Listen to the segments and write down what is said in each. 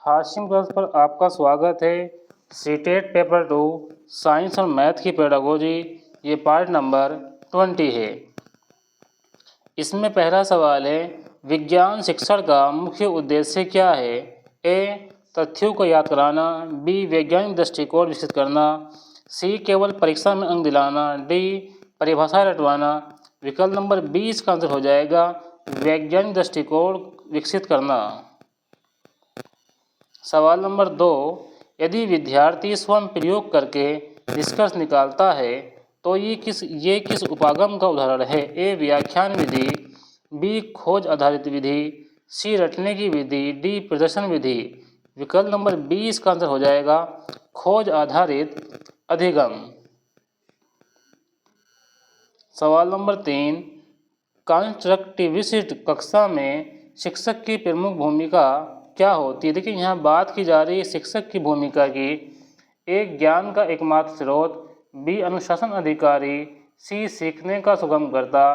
Hashim class पर आपका स्वागत है। सीटेट पेपर 2 साइंस और मैथ की पेडागोजी, ये पार्ट नंबर 20 है। इसमें पहला सवाल है, विज्ञान शिक्षण का मुख्य उद्देश्य क्या है? ए. तथ्यों को याद कराना। बी. वैज्ञानिक दृष्टिकोण विकसित करना। सी. केवल परीक्षा में अंक दिलाना। डी. परिभाषा रटवाना। विकल्प नंबर 20 का आंसर हो जाएगा वैज्ञानिक दृष्टिकोण विकसित करना। सवाल नंबर 2, यदि विद्यार्थी स्वयं प्रयोग करके निष्कर्ष निकालता है तो ये किस उपागम का उदाहरण है? ए. व्याख्यान विधि। बी. खोज आधारित विधि। सी. रटने की विधि। डी. प्रदर्शन विधि। विकल्प नंबर 20 का आंसर हो जाएगा खोज आधारित अधिगम। सवाल नंबर 3, कंस्ट्रक्टिविस्ट कक्षा में शिक्षक की प्रमुख भूमिका क्या होती है? देखिए यहाँ बात की जा रही है शिक्षक की भूमिका की। एक ज्ञान का एकमात्र स्रोत। बी. अनुशासन अधिकारी। सी. सीखने का सुगमकर्ता।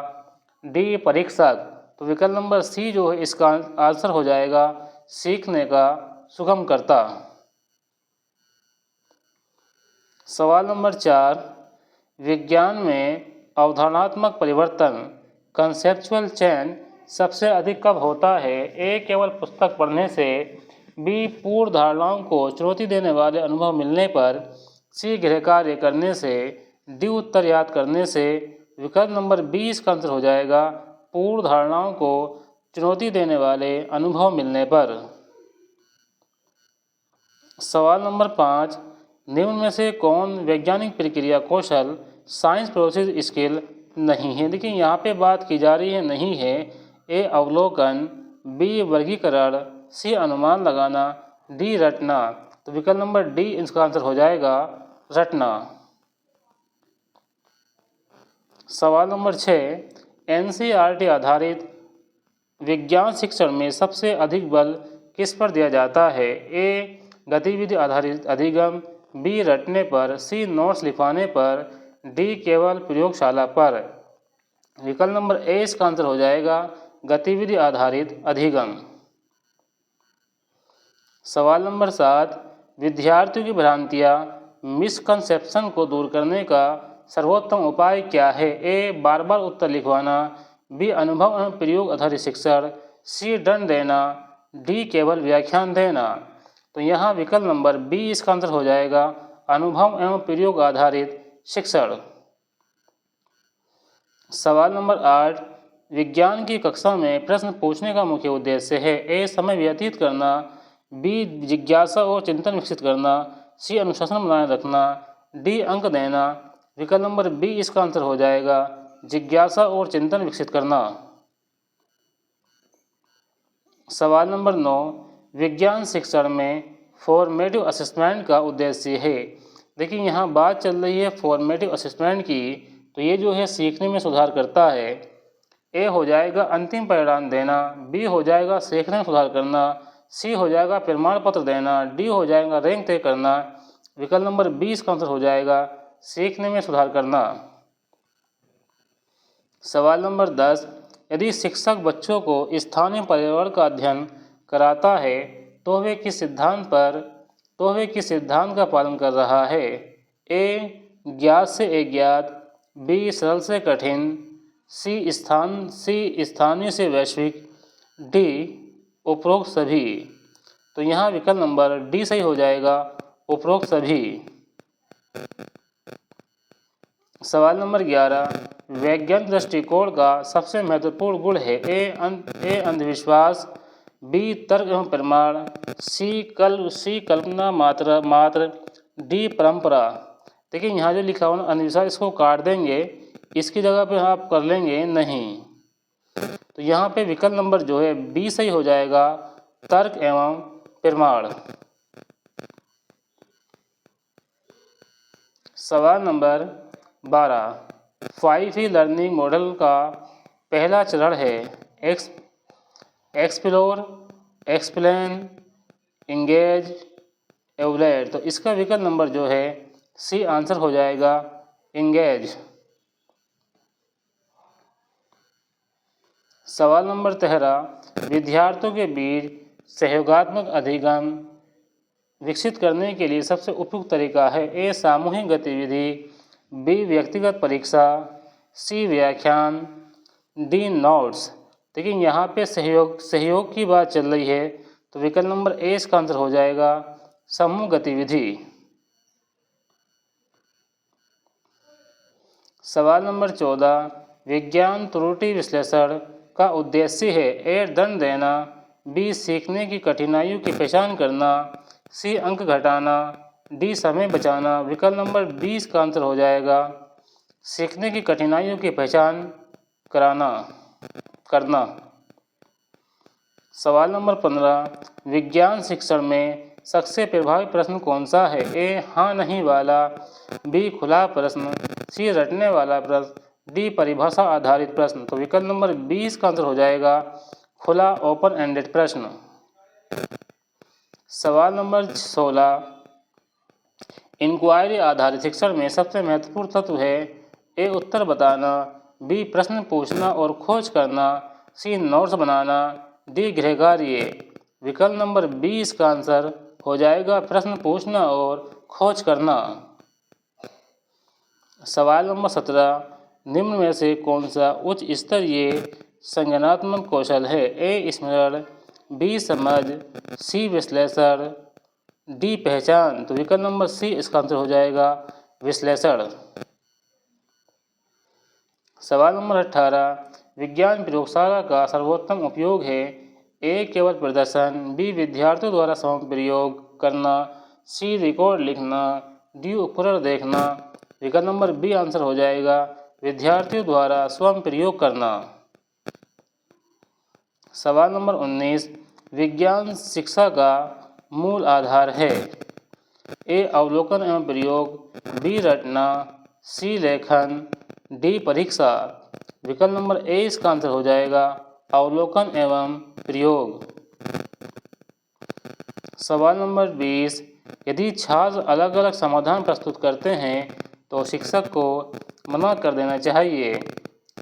डी. परीक्षक। तो विकल्प नंबर सी जो है इसका आंसर हो जाएगा सीखने का सुगमकर्ता। सवाल नंबर 4, विज्ञान में अवधारणात्मक परिवर्तन कंसेप्चुअल चेंज सबसे अधिक कब होता है? ए. केवल पुस्तक पढ़ने से। बी. पूर्व धारणाओं को चुनौती देने वाले अनुभव मिलने पर। सी. गृह कार्य करने से। डी. उत्तर याद करने से। विकल्प नंबर 20 का आंसर हो जाएगा पूर्व धारणाओं को चुनौती देने वाले अनुभव मिलने पर। सवाल नंबर 5, निम्न में से कौन वैज्ञानिक प्रक्रिया कौशल साइंस प्रोसेस स्किल नहीं है? देखिए यहाँ पे बात की जा रही है नहीं है। ए. अवलोकन। बी. वर्गीकरण। सी. अनुमान लगाना। डी. रटना। तो विकल्प नंबर डी इसका आंसर हो जाएगा रटना। सवाल नंबर 6, एनसीईआरटी आधारित विज्ञान शिक्षण में सबसे अधिक बल किस पर दिया जाता है? ए. गतिविधि आधारित अधिगम। बी. रटने पर। सी. नोट्स लिखवाने पर। डी. केवल प्रयोगशाला पर। विकल्प नंबर ए इसका आंसर हो जाएगा गतिविधि आधारित अधिगम। सवाल नंबर 7, विद्यार्थियों की भ्रांतियाँ मिसकंसेप्शन को दूर करने का सर्वोत्तम उपाय क्या है? ए. बार बार उत्तर लिखवाना। बी. अनुभव एवं प्रयोग आधारित शिक्षण। सी. दंड देना। डी. केवल व्याख्यान देना। तो यहाँ विकल्प नंबर बी इसका आंसर हो जाएगा अनुभव एवं प्रयोग आधारित शिक्षण। सवाल नंबर 8, विज्ञान की कक्षा में प्रश्न पूछने का मुख्य उद्देश्य है? ए. समय व्यतीत करना। बी. जिज्ञासा और चिंतन विकसित करना। सी. अनुशासन बनाए रखना। डी. अंक देना। विकल्प नंबर बी इसका आंसर हो जाएगा जिज्ञासा और चिंतन विकसित करना। सवाल नंबर 9, विज्ञान शिक्षण में फॉर्मेटिव असेसमेंट का उद्देश्य है? देखिए यहाँ बात चल रही है फॉर्मेटिव असेसमेंट की, तो ये जो है सीखने में सुधार करता है। ए हो जाएगा अंतिम परिणाम देना। बी हो जाएगा सीखने में सुधार करना। सी हो जाएगा प्रमाण पत्र देना। डी हो जाएगा रैंक तय करना। विकल्प नंबर 20 का आंसर हो जाएगा सीखने में सुधार करना। सवाल नंबर 10, यदि शिक्षक बच्चों को स्थानीय पर्यावरण का अध्ययन कराता है तो वे किस सिद्धांत का पालन कर रहा है? ए. ज्ञात से अज्ञात। बी. सरल से कठिन। सी. स्थानीय से वैश्विक। डी. उपरोक्त सभी। तो यहाँ विकल्प नंबर डी सही हो जाएगा उपरोक्त सभी। सवाल नंबर 11, वैज्ञानिक दृष्टिकोण का सबसे महत्वपूर्ण गुण है? ए. अंधविश्वास। बी. तर्क एवं प्रमाण। सी. कल्पना मात्र। डी. परंपरा। देखिए यहाँ जो लिखा हुआ ना अंधविश्वास, इसको काट देंगे, इसकी जगह पे आप कर लेंगे नहीं। तो यहाँ पे विकल्प नंबर जो है बी सही हो जाएगा तर्क एवं प्रमाण। सवाल नंबर 12, 5E लर्निंग मॉडल का पहला चरण है एक्सप्लोर, एक्सप्लेन, इंगेज, एवलेट। तो इसका विकल्प नंबर जो है सी आंसर हो जाएगा इंगेज। सवाल नंबर 13, विद्यार्थियों के बीच सहयोगात्मक अधिगम विकसित करने के लिए सबसे उपयुक्त तरीका है? ए सामूहिक गतिविधि, बी व्यक्तिगत परीक्षा, सी व्याख्यान, डी नोट्स। देखिए यहाँ पे सहयोग की बात चल रही है, तो विकल्प नंबर ए इसका आंसर हो जाएगा समूह गतिविधि। सवाल नंबर 14, विज्ञान त्रुटि विश्लेषण का उद्देश्य है? ए दंड देना, बी सीखने की कठिनाइयों की पहचान करना, सी अंक घटाना, डी समय बचाना। विकल्प नंबर 20 का आंसर हो जाएगा सीखने की कठिनाइयों की पहचान करना। सवाल नंबर 15, विज्ञान शिक्षण में सबसे प्रभावी प्रश्न कौन सा है? ए हाँ नहीं वाला, बी खुला प्रश्न, सी रटने वाला प्रश्न, डी परिभाषा आधारित प्रश्न। तो विकल्प नंबर 20 का आंसर हो जाएगा खुला ओपन एंडेड प्रश्न। सवाल नंबर 16, इंक्वायरी आधारित शिक्षण में सबसे महत्वपूर्ण तत्व है? ए उत्तर बताना, बी प्रश्न पूछना और खोज करना, सी नोट्स बनाना, डी गृहकार्य। विकल्प नंबर 20 का आंसर हो जाएगा प्रश्न पूछना और खोज करना। सवाल नंबर 17, निम्न में से कौन सा उच्च स्तरीय संज्ञानात्मक कौशल है? ए स्मरण, बी समझ, सी विश्लेषण, डी पहचान। तो विकल्प नंबर सी इसका आंसर हो जाएगा विश्लेषण। सवाल नंबर 18, विज्ञान प्रयोगशाला का सर्वोत्तम उपयोग है? ए केवल प्रदर्शन, बी विद्यार्थियों द्वारा स्वयं प्रयोग करना, सी रिकॉर्ड लिखना, डी उपकरण देखना। विकल्प नंबर बी आंसर हो जाएगा विद्यार्थियों द्वारा स्वयं प्रयोग करना। सवाल नंबर 19, विज्ञान शिक्षा का मूल आधार है? ए अवलोकन एवं प्रयोग, बी रटना, सी लेखन, डी परीक्षा। विकल्प नंबर ए इसका आंसर हो जाएगा अवलोकन एवं प्रयोग। सवाल नंबर 20, यदि छात्र अलग अलग समाधान प्रस्तुत करते हैं तो शिक्षक को मना कर देना चाहिए,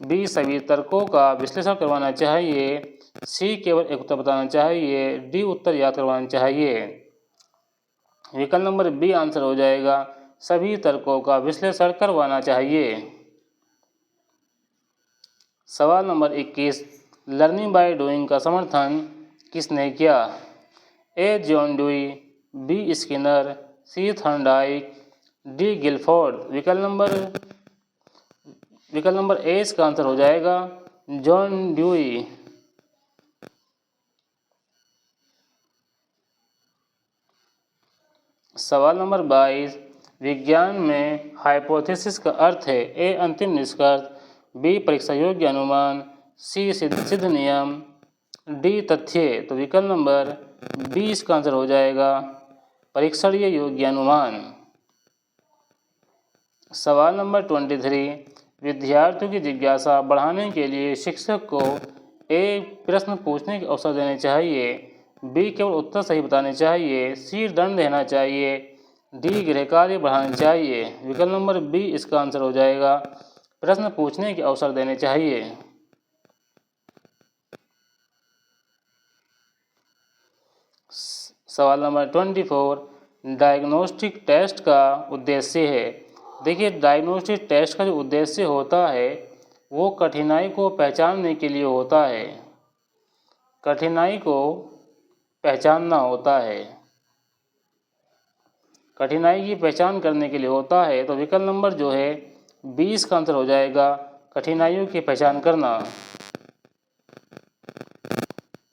बी सभी तर्कों का विश्लेषण करवाना चाहिए, सी केवल एक उत्तर बताना चाहिए, डी उत्तर याद करवाना चाहिए। विकल्प नंबर बी आंसर हो जाएगा सभी तर्कों का विश्लेषण करवाना चाहिए। सवाल नंबर 21, लर्निंग बाय डूइंग का समर्थन किसने किया? ए जॉन ड्यूई, बी स्किनर, सी थॉर्नडाइक, डी गिलफोर्ड। विकल्प नंबर ए इसका आंसर हो जाएगा जॉन ड्यूई। सवाल नंबर 22, विज्ञान में हाइपोथेसिस का अर्थ है? ए अंतिम निष्कर्ष, बी परीक्षा योग्य अनुमान, सी सिद्ध नियम, डी तथ्य। तो विकल्प नंबर 20 का आंसर हो जाएगा परीक्षणीय योग्य अनुमान। सवाल नंबर 23, विद्यार्थियों की जिज्ञासा बढ़ाने के लिए शिक्षक को ए प्रश्न पूछने के अवसर देने चाहिए, बी केवल उत्तर सही बताने चाहिए, सी दंड देना चाहिए, डी गृहकार्य बढ़ाने चाहिए। विकल्प नंबर बी इसका आंसर हो जाएगा प्रश्न पूछने के अवसर देने चाहिए। सवाल नंबर 24, डायग्नोस्टिक टेस्ट का उद्देश्य है? देखिए डायग्नोस्टिक टेस्ट का जो उद्देश्य होता है वो कठिनाई को पहचानने के लिए होता है, कठिनाई को पहचानना होता है, कठिनाई की पहचान करने के लिए होता है। तो विकल्प नंबर जो है 20 का आंसर हो जाएगा कठिनाइयों की पहचान करना।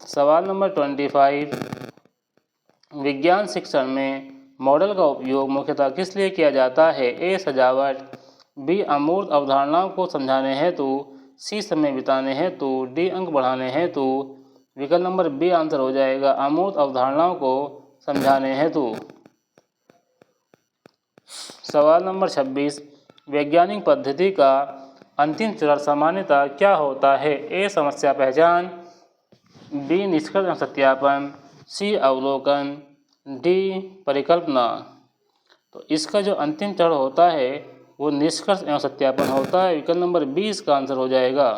सवाल नंबर 25, विज्ञान शिक्षण में मॉडल का उपयोग मुख्यतः किस लिए किया जाता है? ए सजावट, बी अमूर्त अवधारणाओं को समझाने हेतु, सी समय बिताने हेतु, डी अंक बढ़ाने हेतु। विकल्प नंबर बी आंसर हो जाएगा अमूर्त अवधारणाओं को समझाने हेतु। सवाल नंबर 26, वैज्ञानिक पद्धति का अंतिम चरण सामान्यतः क्या होता है? ए समस्या पहचान, बी निष्कर्ष एवं सत्यापन, सी अवलोकन, डी परिकल्पना। तो इसका जो अंतिम चरण होता है वो निष्कर्ष एवं सत्यापन होता है। विकल्प नंबर 20 का आंसर हो जाएगा।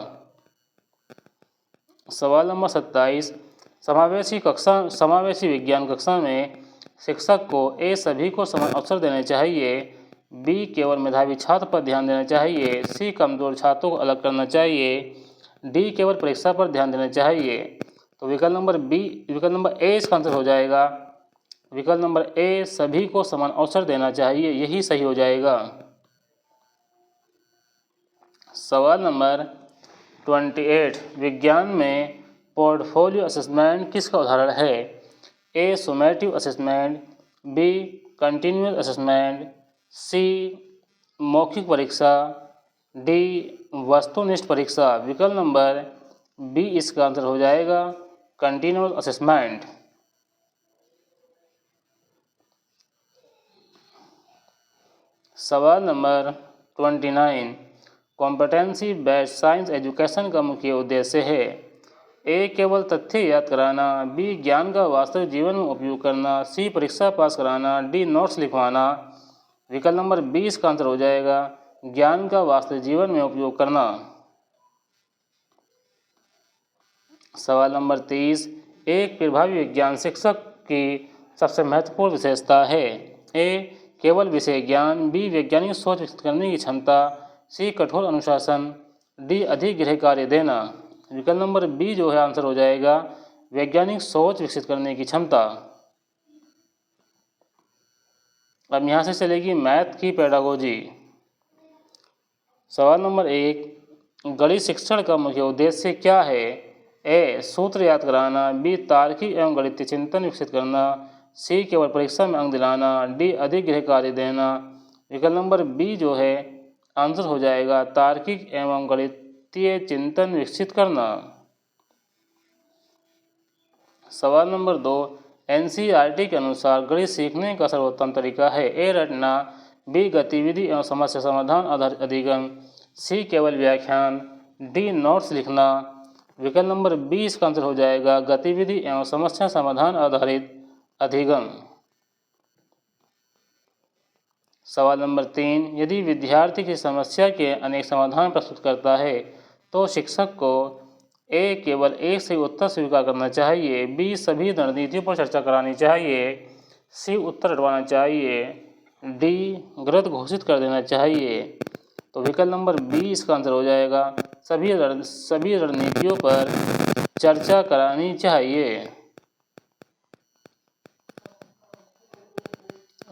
सवाल नंबर 27, समावेशी विज्ञान कक्षा में शिक्षक को ए सभी को समान अवसर देने चाहिए, बी केवल मेधावी छात्र पर ध्यान देना चाहिए, सी कमजोर छात्रों को अलग करना चाहिए, डी केवल परीक्षा पर ध्यान देना चाहिए। तो विकल्प नंबर ए इसका आंसर हो जाएगा। विकल्प नंबर ए सभी को समान अवसर देना चाहिए, यही सही हो जाएगा। सवाल नंबर 28, विज्ञान में पोर्टफोलियो असेसमेंट किसका उदाहरण है? ए सुमेटिव असेसमेंट, बी कंटिन्यूअस असेसमेंट, सी मौखिक परीक्षा, डी वस्तुनिष्ठ परीक्षा। विकल्प नंबर बी इसका आंसर हो जाएगा, कंटिन्यूअस असेसमेंट। सवाल number 29, competency based science education का मुख्य उद्देश्य है? ए केवल तथ्य याद कराना, बी ज्ञान का वास्तविक जीवन में उपयोग करना, सी परीक्षा पास कराना, डी नोट्स लिखवाना। विकल्प नंबर 20 का आंसर हो जाएगा, ज्ञान का वास्तविक जीवन में उपयोग करना। सवाल नंबर 30, एक प्रभावी विज्ञान शिक्षक की सबसे महत्वपूर्ण विशेषता है? ए केवल विषय ज्ञान, बी वैज्ञानिक सोच विकसित करने की क्षमता, सी कठोर अनुशासन, डी अधिक गृह कार्य देना। विकल्प नंबर बी जो है आंसर हो जाएगा, वैज्ञानिक सोच विकसित करने की क्षमता। अब यहाँ से चलेगी मैथ की पेडागोजी। सवाल नंबर 1, गणित शिक्षण का मुख्य उद्देश्य क्या है? ए सूत्र याद कराना, बी तार्किक एवं गणितीय चिंतन विकसित करना, सी केवल परीक्षा में अंक दिलाना, डी अधिक गृह कार्य देना। विकल्प नंबर बी जो है आंसर हो जाएगा, तार्किक एवं गणितीय चिंतन विकसित करना। सवाल नंबर 2, एनसीईआरटी के अनुसार गणित सीखने का सर्वोत्तम तरीका है? ए रटना, बी गतिविधि एवं समस्या समाधान आधारित अधिगम, सी केवल व्याख्यान, डी नोट्स लिखना। विकल्प नंबर बी इसका आंसर हो जाएगा, गतिविधि एवं समस्या समाधान आधारित अधिगम। सवाल नंबर 3, यदि विद्यार्थी की समस्या के अनेक समाधान प्रस्तुत करता है तो शिक्षक को ए केवल एक सही उत्तर स्वीकार करना चाहिए, बी सभी रणनीतियों पर चर्चा करानी चाहिए, सी उत्तर हटवाना चाहिए, डी गलत घोषित कर देना चाहिए। तो विकल्प नंबर बी इसका आंसर हो जाएगा, सभी रणनीतियों पर चर्चा करानी चाहिए।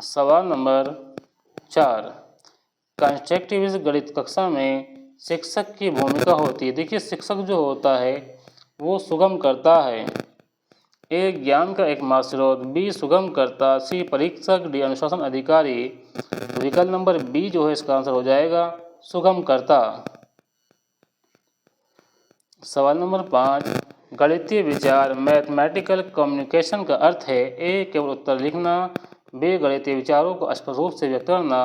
सवाल नंबर 4, कंस्ट्रक्टिविज्म गणित कक्षा में शिक्षक की भूमिका होती है? देखिए शिक्षक जो होता है वो सुगम करता है। ए ज्ञान का एकमात्र स्रोत, बी सुगम करता, सी परीक्षक, डी अनुशासन अधिकारी। विकल्प नंबर बी जो है इसका आंसर हो जाएगा, सुगम करता। सवाल नंबर 5, गणितीय विचार मैथमेटिकल कम्युनिकेशन का अर्थ है? ए केवल उत्तर लिखना, बी गणितीय विचारों को स्पष्ट रूप से व्यक्त करना,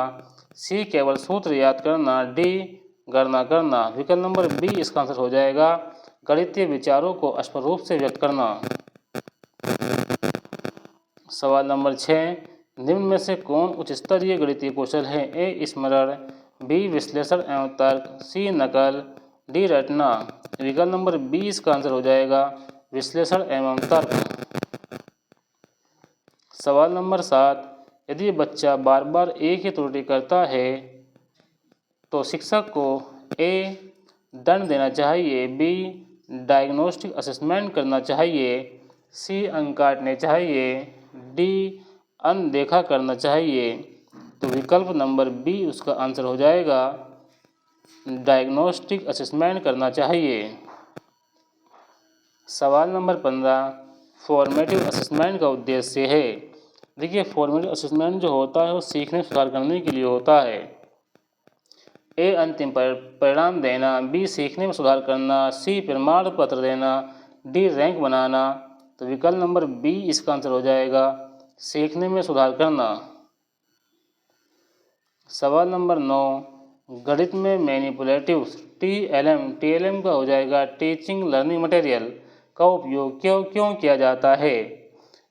सी केवल सूत्र याद करना, डी गणना करना। विकल्प नंबर बी इसका आंसर हो जाएगा, गणितीय विचारों को स्पष्ट रूप से व्यक्त करना। सवाल नंबर 6, निम्न में से कौन उच्च स्तरीय गणितीय कौशल है? ए स्मरण, बी विश्लेषण एवं तर्क, सी नकल, डी रटना। विकल्प नंबर बी इसका आंसर हो जाएगा, विश्लेषण एवं तर्क। सवाल नंबर 7, यदि बच्चा बार बार एक ही त्रुटि करता है तो शिक्षक को ए दंड देना चाहिए, बी डायग्नोस्टिक असेसमेंट करना चाहिए, सी अंक काटने चाहिए, डी अनदेखा करना चाहिए। तो विकल्प नंबर बी उसका आंसर हो जाएगा, डायग्नोस्टिक असेसमेंट करना चाहिए। सवाल नंबर 15, फॉर्मेटिव असेसमेंट का उद्देश्य है? देखिए फॉर्मेटिव असेसमेंट जो होता है वो सीखने सुधार करने के लिए होता है। ए अंतिम परिणाम देना, बी सीखने में सुधार करना, सी प्रमाण पत्र देना, डी रैंक बनाना। तो विकल्प नंबर बी इसका आंसर हो जाएगा, सीखने में सुधार करना। सवाल नंबर 9, गणित में मैनिपुलेटिव टीएलएम का हो जाएगा टीचिंग लर्निंग मटेरियल का उपयोग क्यों किया जाता है?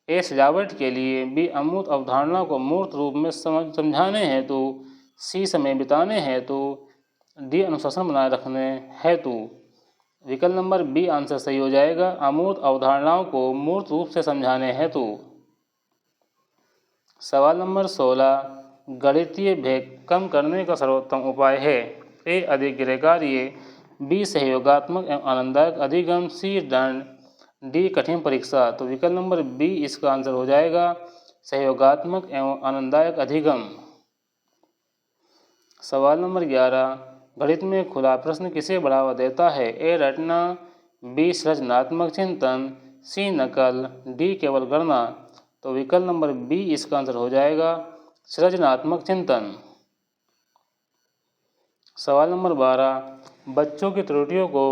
ए सजावट के लिए, बी अमूर्त अवधारणा को मूर्त रूप में समझाने हेतु, सी समय बिताने हेतु, डी अनुशासन बनाए रखने हेतु। विकल्प नंबर बी आंसर सही हो जाएगा, अमूर्त अवधारणाओं को मूर्त रूप से समझाने हेतु। सवाल नंबर 16, गणितीय भेद कम करने का सर्वोत्तम उपाय है। ए अधिक गृहकार्य, बी सहयोगात्मक एवं आनंददायक अधिगम, सी दंड, डी कठिन परीक्षा। तो विकल्प नंबर बी इसका आंसर हो जाएगा सहयोगात्मक एवं आनंददायक अधिगम। सवाल नंबर 11, गणित में खुला प्रश्न किसे बढ़ावा देता है। ए रटना, बी सृजनात्मक चिंतन, सी नकल, डी केवल गणना। तो विकल्प नंबर बी इसका आंसर हो जाएगा सृजनात्मक चिंतन। सवाल नंबर 12, बच्चों की त्रुटियों को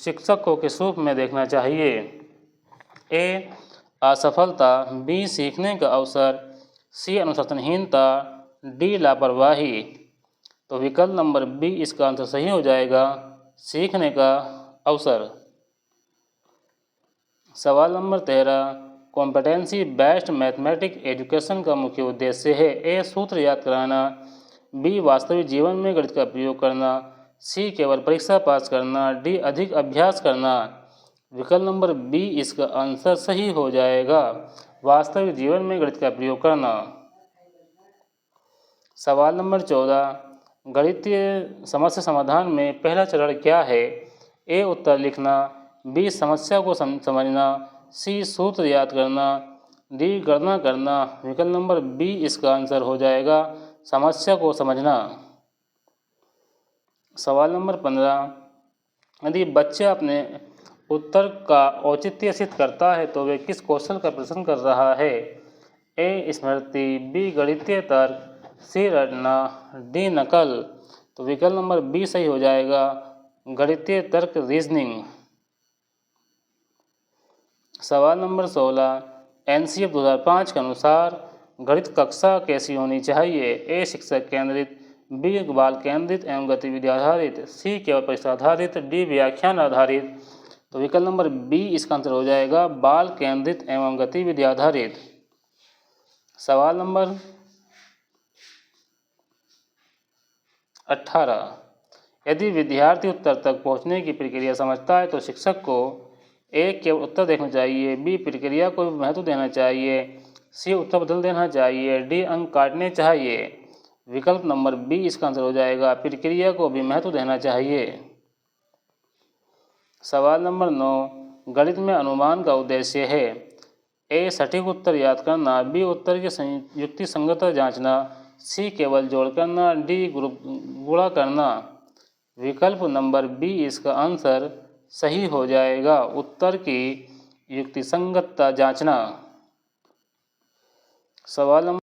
शिक्षक को किस रूप में देखना चाहिए। ए असफलता, बी सीखने का अवसर, सी अनुशासनहीनता, डी लापरवाही। तो विकल्प नंबर बी इसका आंसर सही हो जाएगा सीखने का अवसर। सवाल number 13, competency based mathematic education का मुख्य उद्देश्य है। ए सूत्र याद कराना, बी वास्तविक जीवन में गणित का प्रयोग करना, सी केवल परीक्षा पास करना, डी अधिक अभ्यास करना। विकल्प नंबर बी इसका आंसर सही हो जाएगा वास्तविक जीवन में गणित का प्रयोग करना। सवाल नंबर 14, गणितीय समस्या समाधान में पहला चरण क्या है। ए उत्तर लिखना, बी समस्या को समझना, सी सूत्र याद करना, डी गणना करना। विकल्प नंबर बी इसका आंसर हो जाएगा समस्या को समझना। सवाल नंबर 15, यदि बच्चा अपने उत्तर का औचित्य सिद्ध करता है तो वे किस कौशल का प्रदर्शन कर रहा है। ए स्मृति, बी गणितीय तर्क, सी रटना, डी नकल। तो विकल्प नंबर बी सही हो जाएगा गणितीय तर्क रीजनिंग। सवाल नंबर 16, एनसीएफ 2005 के अनुसार गणित कक्षा कैसी होनी चाहिए। ए शिक्षक केंद्रित, बी बाल केंद्रित एवं गतिविधि आधारित, सी केवल परीक्षा आधारित, डी व्याख्यान आधारित। तो विकल्प नंबर बी इसका आंसर हो जाएगा बाल केंद्रित एवं गतिविधि आधारित। सवाल नंबर 18, यदि विद्यार्थी उत्तर तक पहुंचने की प्रक्रिया समझता है तो शिक्षक को ए केवल उत्तर देखना चाहिए, बी प्रक्रिया को महत्व देना चाहिए, सी उत्तर बदल देना चाहिए, डी अंक काटने चाहिए। विकल्प नंबर बी इसका आंसर हो जाएगा प्रक्रिया को भी महत्व देना चाहिए। सवाल नंबर 9, गणित में अनुमान का उद्देश्य है। ए सटीक उत्तर याद करना, बी उत्तर की युक्ति संगतता जांचना, सी केवल जोड़ करना, डी गुणा करना। विकल्प नंबर बी इसका आंसर सही हो जाएगा उत्तर की युक्ति संगतता जांचना। सवाल नंबर